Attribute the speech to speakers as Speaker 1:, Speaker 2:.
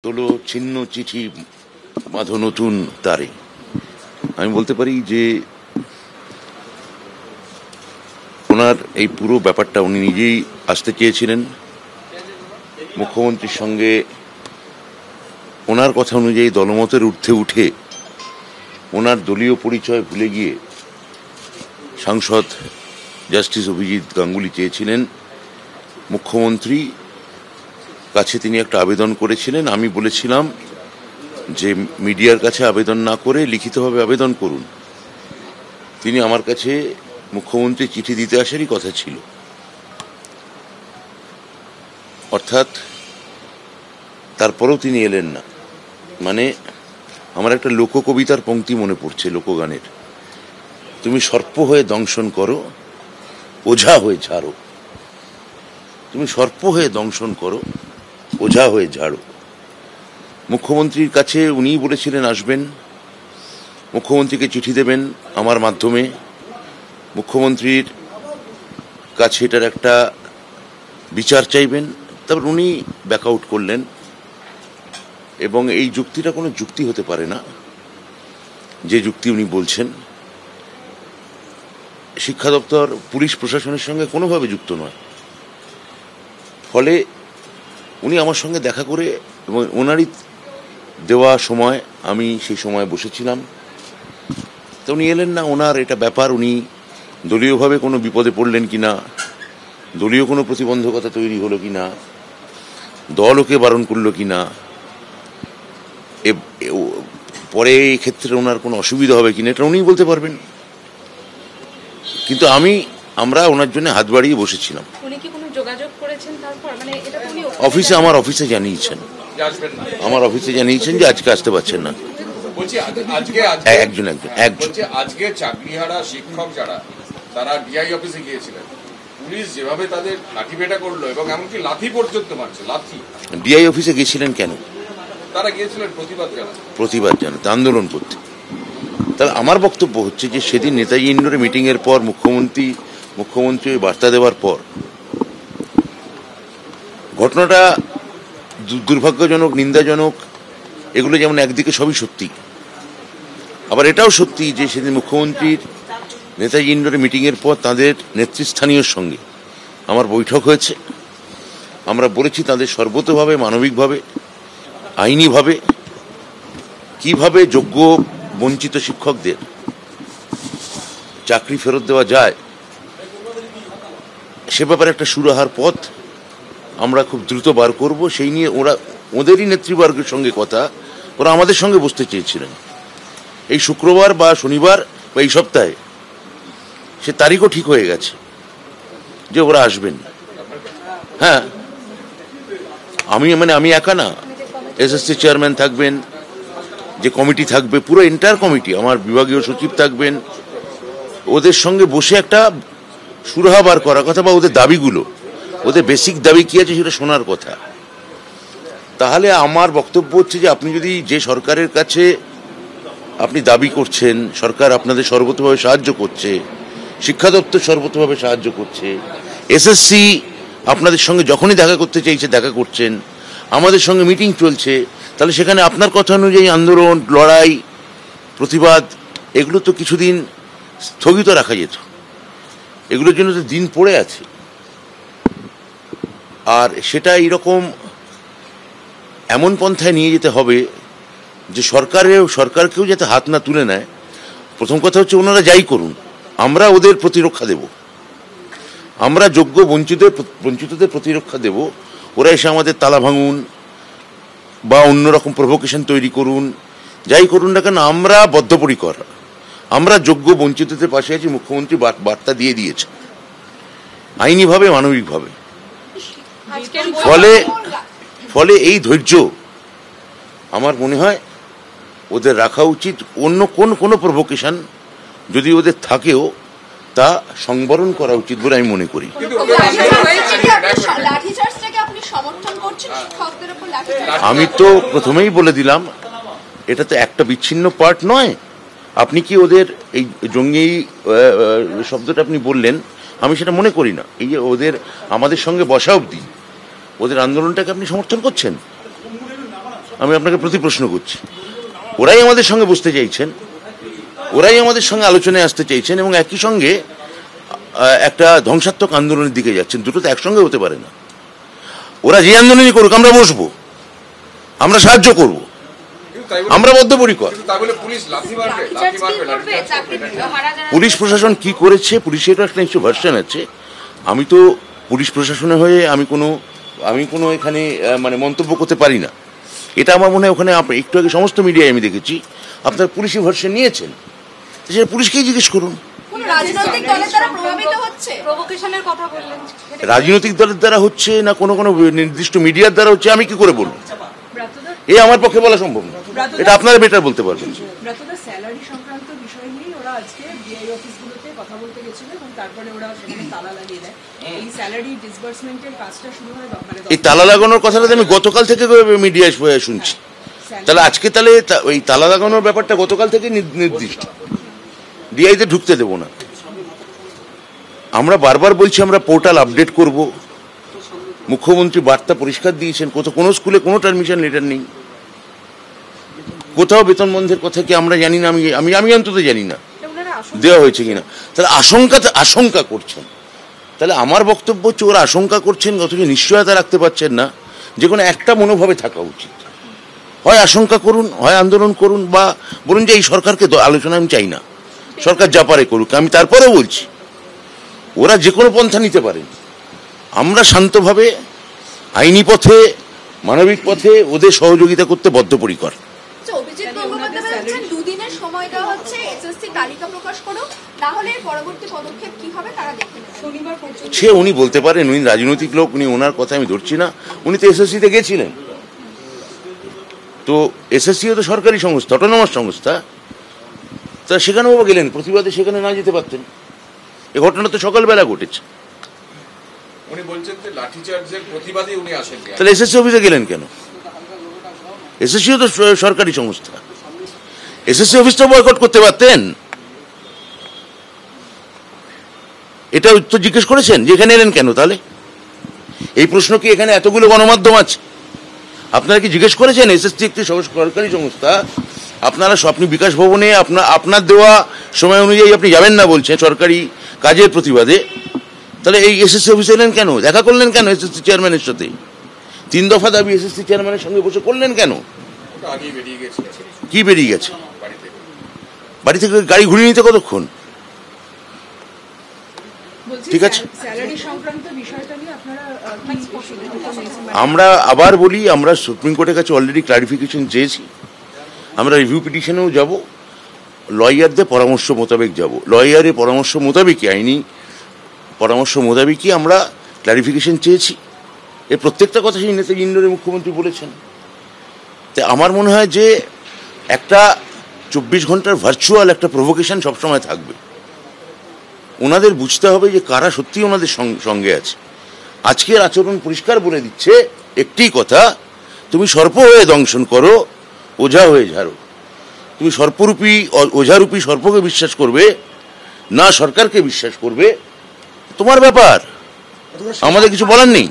Speaker 1: তোলো ছিন্ন চিঠি বাঁধো নতুন তারে। আমি বলতে পারি যে ওনার এই পুরো ব্যাপারটা উনি নিজেই আসতে চেয়েছিলেন। মুখ্যমন্ত্রীর সঙ্গে ওনার কথা অনুযায়ী দলমতের ঊর্ধ্বে উঠে ওনার দলীয় পরিচয় ভুলে গিয়ে সাংসদ জাস্টিস অভিজিৎ গাঙ্গুলি চেয়েছিলেন মুখ্যমন্ত্রী কাছে তিনি একটা আবেদন করেছিলেন। আমি বলেছিলাম যে মিডিয়ার কাছে আবেদন না করে লিখিতভাবে আবেদন করুন। তিনি আমার কাছে মুখ্যমন্ত্রী চিঠি দিতে আসারই কথা ছিল, অর্থাৎ তারপরেও তিনি এলেন না। মানে আমার একটা লোককবিতার পংক্তি মনে পড়ছে, লোকগানের, তুমি সর্প হয়ে দংশন করো, ওঝা হয়ে ঝাড়ো। তুমি সর্প হয়ে দংশন করো, ওঝা হয়ে ঝাড়ো। মুখ্যমন্ত্রীর কাছে উনিই বলেছিলেন আসবেন, মুখ্যমন্ত্রীকে চিঠি দেবেন আমার মাধ্যমে, মুখ্যমন্ত্রীর কাছে এটার একটা বিচার চাইবেন। তারপর উনি ব্যাক আউট করলেন এবং এই যুক্তিটা কোনো যুক্তি হতে পারে না যে যুক্তি উনি বলছেন। শিক্ষা দপ্তর পুলিশ প্রশাসনের সঙ্গে কোনোভাবে যুক্ত নয়। ফলে উনি আমার সঙ্গে দেখা করে এবং ওনারই দেওয়া সময় আমি সেই সময় বসেছিলাম, তো উনি এলেন না। ওনার এটা ব্যাপার, উনি দলীয়ভাবে কোনো বিপদে পড়লেন কিনা, দলীয় কোনো প্রতিবন্ধকতা তৈরি হলো কিনা, দল ওকে বারণ করলো কিনা, পরে এই ক্ষেত্রে ওনার কোনো অসুবিধা হবে কিনা এটা উনিই বলতে পারবেন। কিন্তু আমরা ওনার জন্য হাত বাড়িয়ে বসেছিলাম। অফিসে আমার অফিসে জানিয়েছেন, আমার অফিসে জানিয়েছেন যে আজকে আসতে পারছেন না। একজন
Speaker 2: আজকে চাকরিহারা শিক্ষক যারা তারা ডিআই অফিসে গিয়েছিলেন, পুলিশ যেভাবে তাদের লাঠিপেটা করলো এবং এমনকি লাথি পর্যন্ত মারছে। লাথি
Speaker 1: ডিআই অফিসে গিয়েছিলেন কেন?
Speaker 2: তারা গিয়েছিলেন
Speaker 1: প্রতিবাদ জানাতে, আন্দোলন করতে। তাহলে আমার বক্তব্য হচ্ছে যে সেদিন নেতাজি ইন্ডোরে মিটিং এর পর মুখ্যমন্ত্রী বার্তা দেওয়ার পর ঘটনাটা দুর্ভাগ্যজনক, নিন্দাজনক, এগুলো যেমন একদিকে সবই সত্যি, আবার এটাও সত্যি যে সেদিন মুখ্যমন্ত্রীর নেতাজি ইন্ডোরে মিটিং এর পর তাদের নেতৃস্থানীয়র সঙ্গে আমার বৈঠক হয়েছে। আমরা বলেছি তাদের সর্বতোভাবে, মানবিকভাবে, আইনিভাবে কিভাবে যোগ্য বঞ্চিত শিক্ষকদের চাকরি ফেরত দেওয়া যায় সে ব্যাপারে একটা সুরাহার পথ আমরা খুব দ্রুত বার করব। সেই নিয়ে ওদেরই নেতৃবর্গের সঙ্গে কথা, ওরা আমাদের সঙ্গে বসতে চেয়েছিলেন এই শুক্রবার বা শনিবার বা এই সপ্তাহে। সে তারিখও ঠিক হয়ে গেছে যে ওরা আসবেন। হ্যাঁ, আমি একা না, এসএসসি চেয়ারম্যান থাকবেন, যে কমিটি থাকবে পুরো এন্টায়ার কমিটি, আমার বিভাগীয় সচিব থাকবেন। ওদের সঙ্গে বসে একটা সুরাহা বার করার কথা, বা ওদের দাবিগুলো, ওদের বেসিক দাবি কি আছে সেটা শোনার কথা। তাহলে আমার বক্তব্য হচ্ছে যে আপনি যদি যে সরকারের কাছে আপনি দাবি করছেন, সরকার আপনাদের সর্বতোভাবে সাহায্য করছে, শিক্ষা দপ্তর সর্বতোভাবে সাহায্য করছে, এসএসসি আপনাদের সঙ্গে যখনই দেখা করতে চাইছে দেখা করছেন, আমাদের সঙ্গে মিটিং চলছে, তাহলে সেখানে আপনার কথা অনুযায়ী আন্দোলন, লড়াই, প্রতিবাদ এগুলো তো কিছুদিন স্থগিত রাখা যেত। এগুলোর জন্য তো দিন পড়ে আছে। আর সেটা এইরকম এমন পন্থায় নিয়ে যেতে হবে যে সরকারকেও যাতে হাত না তুলে নেয়। প্রথম কথা হচ্ছে ওনারা যাই করুন, আমরা ওদের প্রতিরক্ষা দেব, আমরা যোগ্য বঞ্চিতদের প্রতিরক্ষা দেব। ওরা এসে আমাদের তালা ভাঙুন বা অন্যরকম প্রভোকেশন তৈরি করুন, যাই করুন না কেন আমরা বদ্ধপরিকর, আমরা যোগ্য বঞ্চিতদের পাশে আছি। মুখ্যমন্ত্রী বার্তা দিয়ে দিয়েছে আইনিভাবে, মানবিকভাবে। ফলে এই ধৈর্য আমার মনে হয় ওদের রাখা উচিত। অন্য কোনো প্রভোকেশন যদি ওদের থাকেও তা সংবরণ করা উচিত বলে আমি মনে করি। আমি তো প্রথমেই বলে দিলাম এটা তো একটা বিচ্ছিন্ন পার্ট নয়। আপনি কি ওদের এই জঙ্গি শব্দটা আপনি বললেন, আমি সেটা মনে করি না। এই যে ওদের আমাদের সঙ্গে বসা অবধি ওদের আন্দোলনটাকে আপনি সমর্থন করছেন, আমি আপনাকে প্রতি প্রশ্ন করছি। ওরাই আমাদের সঙ্গে বসতে চাইছেন, ওরাই আমাদের সঙ্গে আলোচনায় আসতে চাইছেন এবং একই সঙ্গে একটা ধ্বংসাত্মক আন্দোলনের দিকে যাচ্ছেন। দুটো তো একসঙ্গে হতে পারে না। ওরা যে আন্দোলনই করুক আমরা বসবো, আমরা সাহায্য করব, আমরা বদ্ধপরিকর। পুলিশ প্রশাসন কি করেছে, পুলিশেরও একটা নিশ্চয় ভার্সন আছে। আমি তো পুলিশ প্রশাসনে হয়ে আমি কোনো এখানে মানে মন্তব্য করতে পারি না। এটা আমার মনে হয় ওখানে একটু আগে সমস্ত মিডিয়ায় আমি দেখেছি আপনার পুলিশি ভার্সন নিয়েছেন, সেটা পুলিশকেই জিজ্ঞেস করুন। রাজনৈতিক দলের দ্বারা হচ্ছে না কোনো নির্দিষ্ট মিডিয়ার দ্বারা হচ্ছে, আমি কি করে বলবো? এ আমার পক্ষে বলা সম্ভব না, এটা আপনারা বেটার বলতে পারবেন।
Speaker 3: স্যালারি সংক্রান্ত বিষয় নিয়ে ওরা আজকে ডিআই অফিসগুলোতে কথা বলতে গেছিল এবং তারপরে ওরা সেখানে তালা লাগিয়ে দেয়। এই স্যালারি ডিসবার্সমেন্টের কাজটা শুরু হয়
Speaker 1: এই তালা লাগানোর কথাটা আমি গতকাল থেকে মিডিয়ায় শুনছি। তাহলে আজকে তাহলে ওই তালা লাগানোর ব্যাপারটা গতকাল থেকে নির্দিষ্ট, ডিআইতে ঢুকতে দেবো না। আমরা বারবার বলছি আমরা পোর্টাল আপডেট করব। মুখ্যমন্ত্রী বার্তা পরিষ্কার দিয়েছেন, কোনো স্কুলে কোনো টারমিশন লেটার নেই, কোথাও বেতন বন্ধের কথা কি আমরা জানি না, আমি অন্তত জানি না দেওয়া হয়েছে কিনা। তাহলে আশঙ্কা করছেন। তাহলে আমার বক্তব্য হচ্ছে ওরা আশঙ্কা করছেন, অথচ নিশ্চয়তা রাখতে পারছেন না। যে কোনো একটা মনোভাবে থাকা উচিত, হয় আশঙ্কা করুন, হয় আন্দোলন করুন, বা বলুন যে এই সরকারকে আলোচনা আমি চাই না, সরকার যা পারে করুক। আমি তারপরেও বলছি ওরা যে কোনো পন্থা নিতে পারেন, আমরা শান্তভাবে আইনি পথে মানবিক পথে ওদের সহযোগিতা করতে বদ্ধপরিকর।
Speaker 4: দুদিনের সময় দেওয়া হচ্ছে, এসএসসি তালিকা প্রকাশ করো, না হলে পরবর্তী পদক্ষেপ কি হবে তারা দেখে নেবে। শনিবার পর্যন্ত
Speaker 1: সে উনি বলতে পারেন, উনি রাজনৈতিক লোক, উনি ওনার কথা আমি ধরছি না। উনি তো এসএসসিতে গেছিলেন, তো এসএসসিও তো সরকারি সংস্থা, অটোনমাস সংস্থা, তা সেখানেও গেলেন প্রতিবাদে, সেখানে না যেতে পারতেন। এই ঘটনা তো সকালবেলা ঘটেছে।
Speaker 2: উনি বলছেন যে লাঠিচার্জের প্রতিবাদে উনি আসেন,
Speaker 1: তাহলে এসএসসি অফিসে গেলেন কেন? এসএসসিও তো সরকারি সংস্থা, এসএসসি অফিসটা বয়কট করতে পারতেন। এটা উত্তর জিজ্ঞেস করেছেন যে এখানে এলেন কেন? তাহলে এই প্রশ্ন কি এখানে এতগুলো গণমাধ্যম আছে, আপনারা কি জিজ্ঞেস করেছেন? এসএসসি একটি সরকারি সংস্থা, আপনারা আপনি বিকাশ ভবনে আপনার দেওয়া সময় অনুযায়ী আপনি যাবেন না বলছেন সরকারি কাজের প্রতিবাদে, তাহলে এই এসএসসি অফিসে এলেন কেন? দেখা করলেন কেন এসএসসি চেয়ারম্যানের সাথে? 3 দফা দাবি এসএসসি চেয়ারম্যানের সঙ্গে বসে করলেন কেন? কি বেরিয়ে গেছে? বাড়ি থেকে গাড়ি ঘুরিয়ে নিতে কতক্ষণ? ঠিক আছে, আমরা আবার বলি, আমরা সুপ্রিম কোর্টের কাছে অলরেডি ক্লারিফিকেশন চেয়েছি। আমরা রিভিউ পিটিশনেও যাব, লয়ারদের পরামর্শ মোতাবেক যাব। লয়ারের পরামর্শ মোতাবেকই, আইনি পরামর্শ মোতাবেকই আমরা ক্লারিফিকেশন চেয়েছি। এর প্রত্যেকটা কথা সেই নেতা ইন্ডোরে মুখ্যমন্ত্রী বলেছেন। তাই আমার মনে হয় যে একটা 24 ঘন্টার ভার্চুয়াল একটা প্রভোকেশন সবসময় থাকবে। ওনাদের বুঝতে হবে যে কারা সত্যি ওনাদের সঙ্গে আছে। আজকের আচরণ পরিষ্কার বলে দিচ্ছে একটি কথা, তুমি সর্প হয়ে দংশন করো, ওঝা হয়ে ঝাড়ো। তুমি সর্পরূপী ওঝারূপী সর্পকে বিশ্বাস করবে না সরকারকে বিশ্বাস করবে, তোমার ব্যাপার, আমাদের কিছু বলার নেই।